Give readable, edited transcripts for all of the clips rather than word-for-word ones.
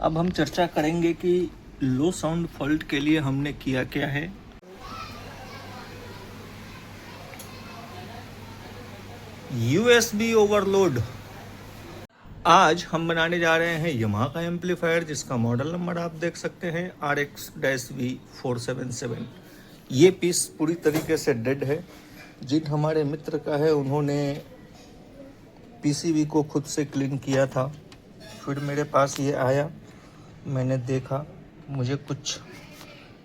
अब हम चर्चा करेंगे कि लो साउंड फॉल्ट के लिए हमने किया क्या है। USB overload. आज हम बनाने जा रहे हैं यमाहा का एम्पलीफायर जिसका मॉडल नंबर आप देख सकते हैं RX-V477। ये पीस पूरी तरीके से डेड है। जिन हमारे मित्र का है उन्होंने पीसीबी को खुद से क्लीन किया था, फिर मेरे पास ये आया, मैंने देखा, मुझे कुछ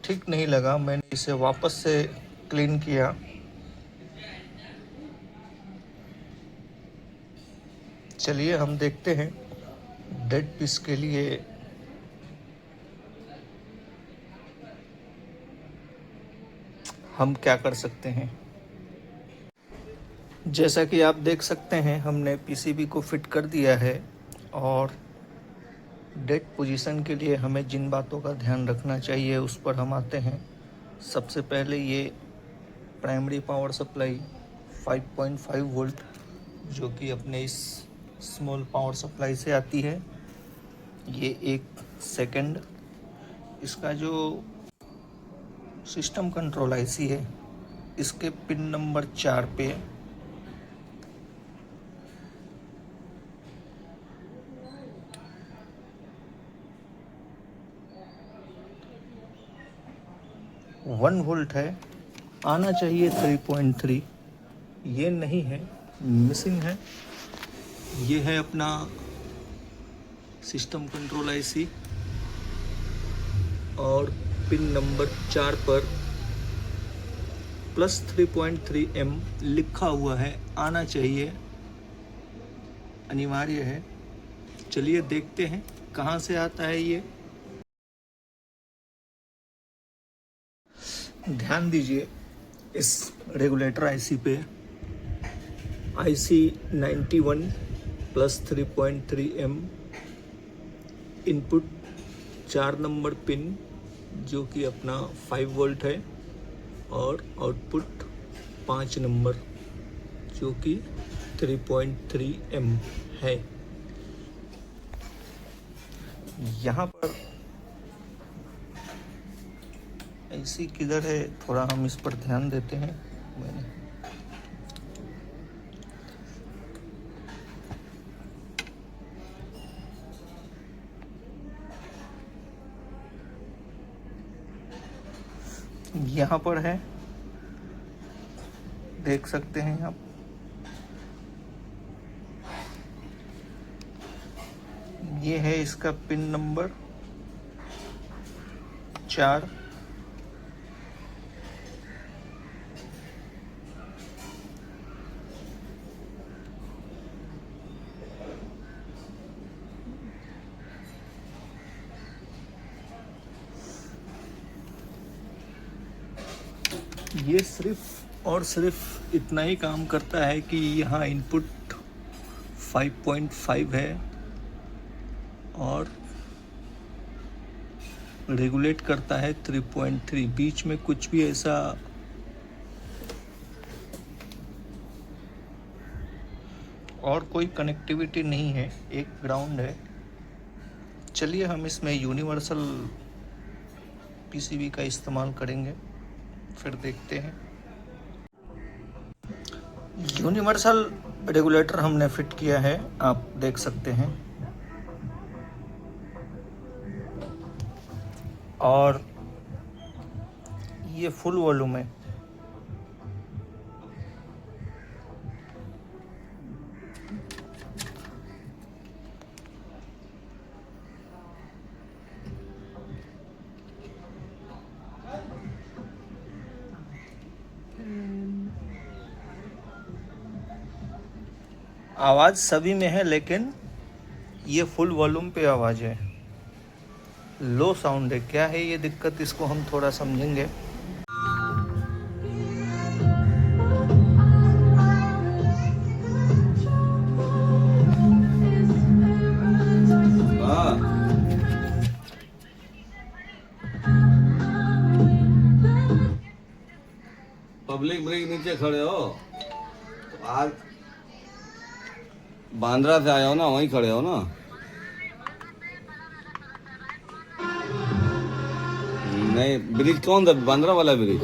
ठीक नहीं लगा, मैंने इसे वापस से क्लीन किया। चलिए हम देखते हैं डेड पीस के लिए हम क्या कर सकते हैं। जैसा कि आप देख सकते हैं हमने पीसीबी को फिट कर दिया है और डेड पोजीशन के लिए हमें जिन बातों का ध्यान रखना चाहिए उस पर हम आते हैं। सबसे पहले ये प्राइमरी पावर सप्लाई 5.5 वोल्ट जो कि अपने इस स्मॉल पावर सप्लाई से आती है। ये एक सेकंड, इसका जो सिस्टम कंट्रोल आईसी है इसके पिन नंबर 4 पे 1 वोल्ट है, आना चाहिए 3.3, ये नहीं है, मिसिंग है। ये है अपना सिस्टम कंट्रोल आईसी और पिन नंबर 4 पर +3.3M लिखा हुआ है, आना चाहिए, अनिवार्य है। चलिए देखते हैं कहाँ से आता है ये। ध्यान दीजिए इस रेगुलेटर आईसी पे, IC 91 +3.3M, input 4 number pin जो कि अपना 5 वोल्ट है और आउटपुट 5 नंबर जो कि 3.3M है। यहाँ पर ऐसी किधर है, थोड़ा हम इस पर ध्यान देते हैं। मैंने यहाँ पर है, देख सकते हैं आप। ये है इसका पिन नंबर 4। ये सिर्फ और सिर्फ इतना ही काम करता है कि यहाँ इनपुट 5.5 है और रेगुलेट करता है 3.3। बीच में कुछ भी ऐसा और कोई कनेक्टिविटी नहीं है, एक ग्राउंड है। चलिए हम इसमें यूनिवर्सल पीसीबी का इस्तेमाल करेंगे, फिर देखते हैं। यूनिवर्सल रेगुलेटर हमने फिट किया है, आप देख सकते हैं, और ये फुल वॉल्यूम है। आवाज़ सभी में है लेकिन ये फुल वॉल्यूम पे आवाज़ है, लो साउंड है। क्या है ये दिक्कत, इसको हम थोड़ा समझेंगे। पब्लिक ब्रिज नीचे खड़े हो तो आज बांद्रा से आए हो ना, वहीं खड़े हो ना। नहीं ब्रिज कौन था, बांद्रा वाला ब्रिज?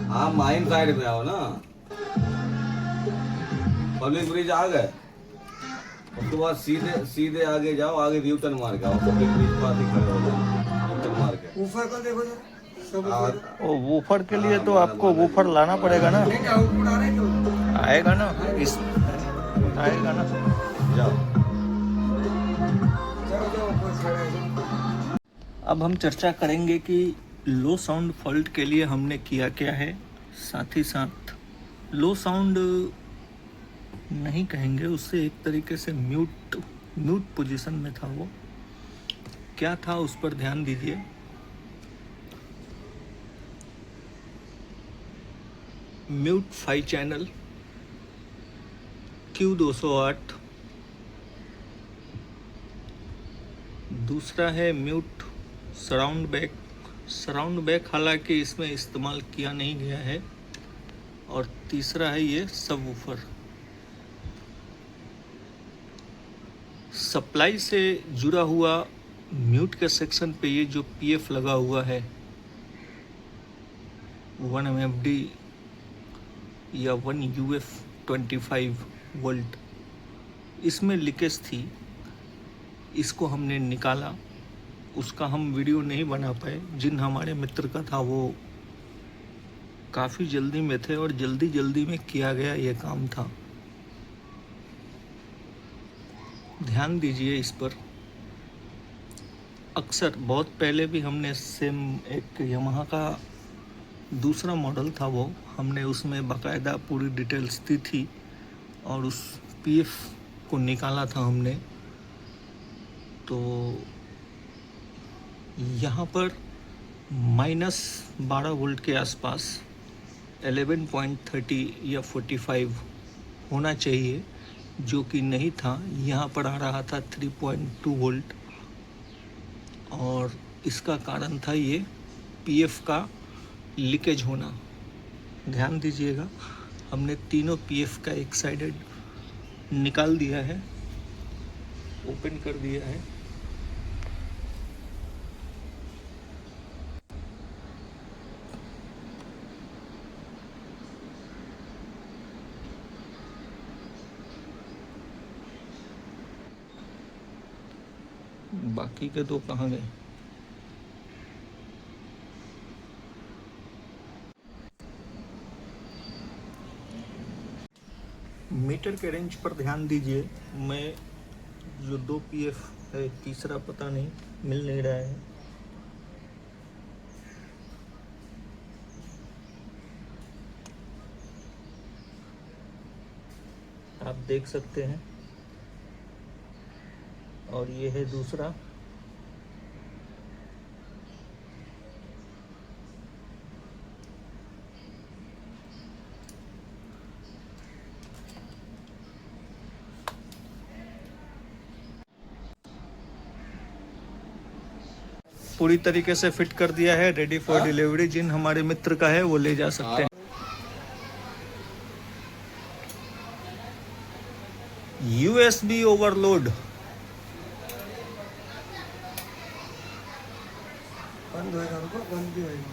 हाँ माइन साइड में आओ ना, पब्लिक ब्रिज आ गए, उसके बाद सीधे सीधे आगे जाओ, आगे यू टर्न मार के आओ, पब्लिक ब्रिज पास ही खड़े हो जाओ, यू टर्न मार के। ऊपर को देखो जरा, सब ऊपर। ओ वूफर के लिए तो आपको वूफर लाना पड़ेगा ना, नहीं क्या ऊपर आ रहे क्यों? आएगा ना, इस आएगा ना। जाओ जाओ जाओ ऊपर खड़े हैं। अब हम चर्चा करेंगे कि लो साउंड फॉल्ट के लिए हमने किया क्या है, साथ ही साथ लो साउंड नहीं कहेंगे उससे, एक तरीके से म्यूट पोजीशन में था वो, क्या था उस पर ध्यान दीजिए। म्यूट 5 चैनल Q208, दूसरा है म्यूट सराउंड बैक हालांकि इसमें इस्तेमाल किया नहीं गया है, और तीसरा है ये सबवूफर। सप्लाई से जुड़ा हुआ म्यूट के सेक्शन पे ये जो PF लगा हुआ है 1 MFD या 1 UF 25 वोल्ट, इसमें लीकेज थी, इसको हमने निकाला। उसका हम वीडियो नहीं बना पाए, जिन हमारे मित्र का था वो काफ़ी जल्दी में थे और जल्दी में किया गया ये काम था। ध्यान दीजिए इस पर। अक्सर बहुत पहले भी हमने सेम एक यामाहा का दूसरा मॉडल था, वो हमने उसमें बाकायदा पूरी डिटेल्स दी थी और उस PF को निकाला था हमने। तो यहाँ पर -12 वोल्ट के आसपास 11.30 या 45 होना चाहिए, जो कि नहीं था। यहाँ पर आ रहा था 3.2 वोल्ट, और इसका कारण था ये PF का लीकेज होना। ध्यान दीजिएगा, हमने तीनों PF का एक साइडेड निकाल दिया है, ओपन कर दिया है। बाकी के दो कहाँ गए? मीटर के रेंज पर ध्यान दीजिए। मैं जो 2 PF है, तीसरा पता नहीं, मिल नहीं रहा है। आप देख सकते हैं, और ये है दूसरा। पूरी तरीके से फिट कर दिया है, रेडी फॉर डिलीवरी। जिन हमारे मित्र का है वो ले जा सकते हैं। USB ओवरलोड, बंद होएगा, रुको बंद भी होएगा।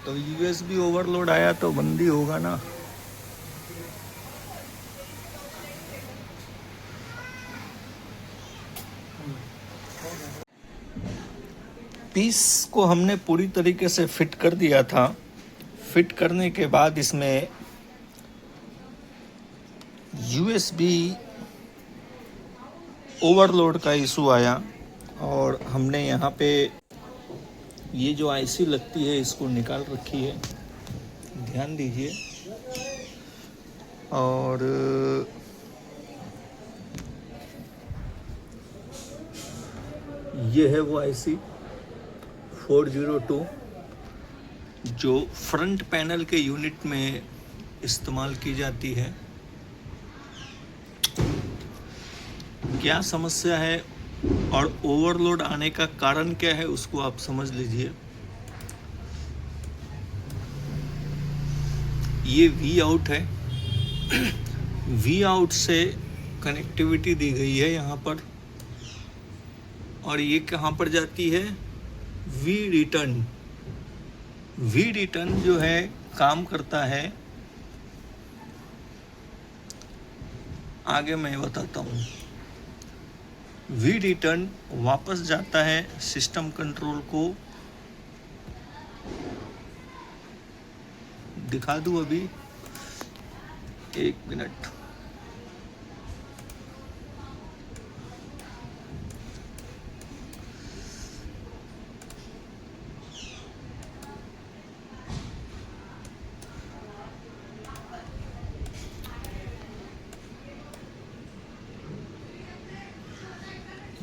तो USB ओवरलोड आया तो बंदी होगा ना। पीस को हमने पूरी तरीके से फिट कर दिया था। फिट करने के बाद इसमें USB ओवरलोड का इशू आया, और हमने यहाँ पे ये जो IC लगती है इसको निकाल रखी है, ध्यान दीजिए। और ये है वो IC 402 जो फ्रंट पैनल के यूनिट में इस्तेमाल की जाती है। क्या समस्या है और ओवरलोड आने का कारण क्या है उसको आप समझ लीजिए। ये V आउट है, V आउट से कनेक्टिविटी दी गई है यहाँ पर, और ये कहाँ पर जाती है, वी रिटर्न। वी रिटर्न जो है काम करता है, आगे मैं बताता हूँ। वी रिटर्न वापस जाता है सिस्टम कंट्रोल को, दिखा दूँ अभी, 1 मिनट।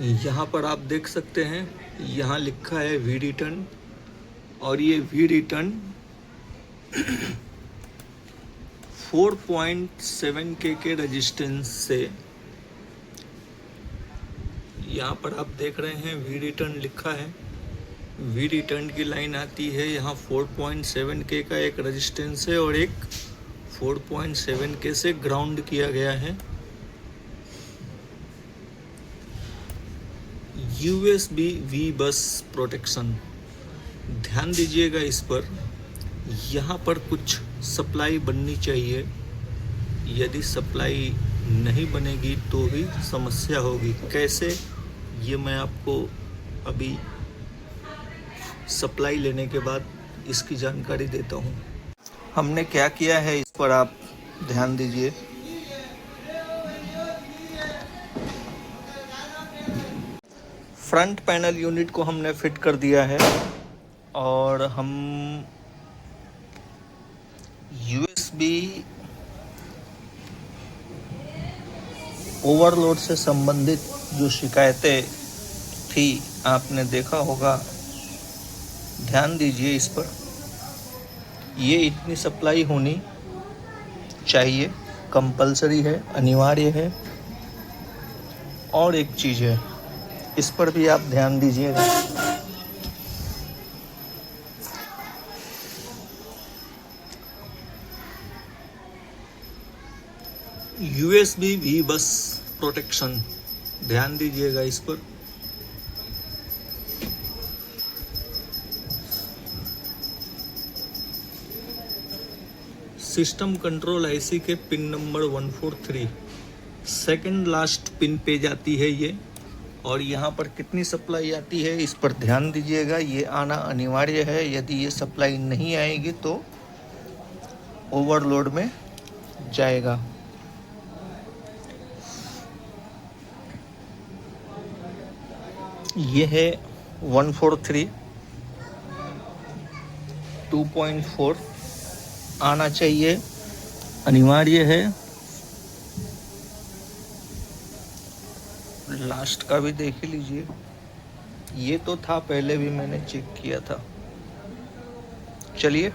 यहाँ पर आप देख सकते हैं, यहाँ लिखा है वी रिटर्न, और ये वी रिटर्न 4.7K के रेजिस्टेंस से, यहाँ पर आप देख रहे हैं वी रिटर्न लिखा है, वी रिटर्न की लाइन आती है यहाँ 4.7K का एक रेजिस्टेंस है और एक 4.7K से ग्राउंड किया गया है। USB V बस प्रोटेक्शन, ध्यान दीजिएगा इस पर। यहाँ पर कुछ सप्लाई बननी चाहिए, यदि सप्लाई नहीं बनेगी तो भी समस्या होगी। कैसे, ये मैं आपको अभी सप्लाई लेने के बाद इसकी जानकारी देता हूँ। हमने क्या किया है इस पर आप ध्यान दीजिए। फ्रंट पैनल यूनिट को हमने फिट कर दिया है और हम USB ओवरलोड से संबंधित जो शिकायतें थी आपने देखा होगा, ध्यान दीजिए इस पर। ये इतनी सप्लाई होनी चाहिए, कंपलसरी है, अनिवार्य है। और एक चीज़ है, इस पर भी आप ध्यान दीजिएगा। USB V बस प्रोटेक्शन, ध्यान दीजिएगा इस पर। सिस्टम कंट्रोल IC के pin number 143 second last pin पे जाती है ये, और यहाँ पर कितनी सप्लाई आती है इस पर ध्यान दीजिएगा। ये आना अनिवार्य है, यदि ये सप्लाई नहीं आएगी तो ओवरलोड में जाएगा। ये है 143 2.4 आना चाहिए, अनिवार्य है। लास्ट का भी देख ही लीजिए, ये तो था, पहले भी मैंने चेक किया था। चलिए